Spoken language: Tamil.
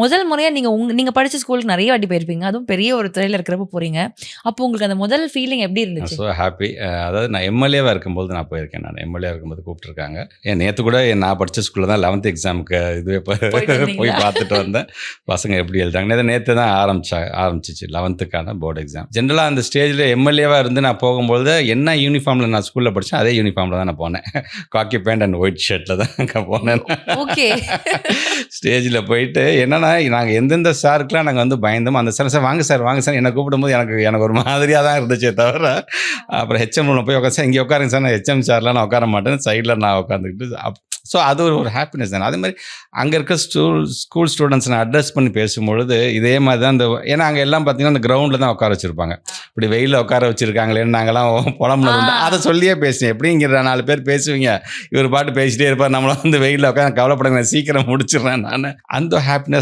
முதல் முறையா நீங்க படிச்ச ஸ்கூலுக்கு நெறைய வாட்டி போயிருப்பீங்க. அதுவும் பெரிய ஒரு துறையில இருக்கிறப்ப போறீங்க. அப்போ உங்களுக்கு அந்த முதல் ஃபீலிங் எப்படி இருந்துச்சு? So happy. அதாவது நான் எம்எல்ஏவா இருக்கும்போது நான் போயிருக்கேன். எம்எல்ஏவா இருக்கும்போது கூப்பிட்டுருக்காங்க. நேத்து கூட நான் படிச்ச ஸ்கூல்ல தான் 11th எக்ஸாமுக்கு இதுவே போயிட்டு போய் வந்தீங்களா? பார்த்துட்டு வந்தேன். பசங்க எப்படி எழுதுறாங்க. நேத்து தான் ஆரம்பிச்சிச்சு 11th போர்டு எக்ஸாம். ஜென்ரலா அந்த ஸ்டேஜ்ல எம்எல்ஏவா இருந்து நான் போகும்போது என்ன யூனிஃபார்ம்ல நான் ஸ்கூல்ல படிச்சேன் அதே யூனிஃபார்ம்ல தான் நான் போனேன். காக்கி பேண்ட் அண்ட் ஒயிட் ஷர்ட்ல தான் போனேன். ஓகே. ஸ்டேஜில் போயிட்டு என்னன்னா நாங்கள் எந்தெந்த சாருக்கெலாம் நாங்கள் வந்து பயந்தோம். அந்த சார் வாங்க சார் என்னை கூப்பிடும்போது எனக்கு ஒரு மாதிரியாக தான் இருந்துச்சே தவிர, அப்புறம் ஹெச்எம் ரூமில் போய் உட்காந்து சார் இங்கே உட்காருங்க சார், நான் ஹெச்எம் சார்லாம் நான் உட்கார மாட்டேன், சைடில் நான் உட்காந்துக்கிட்டு ஸோ அது ஒரு ஹாப்பினஸ் தானே. அதே மாதிரி அங்கே இருக்க ஸ்கூல் ஸ்டூடெண்ட்ஸ் நான் அட்ரஸ் பண்ணி பேசும்பொழுது இதே மாதிரி தான் ஏன்னா அங்கே எல்லாம் பார்த்தீங்கன்னா அந்த கிரவுண்டில் தான் உட்கார வச்சுருப்பாங்க. இப்படி வெயிலில் உட்கார வச்சுருக்காங்களேன்னு நாங்கள்லாம் புலம்புனது. அதை சொல்லியே பேசினேன். எப்படிங்கிற 4 பேர் பேசுவீங்க, இவர் பாட்டு பேசிட்டே இருப்பார், நம்மளை வந்து வெயிலில் உட்காந்து கவலைப்படுங்க, சீக்கிரம் முடிச்சிடுறேன் நான். அந்த ஹாப்பினஸ்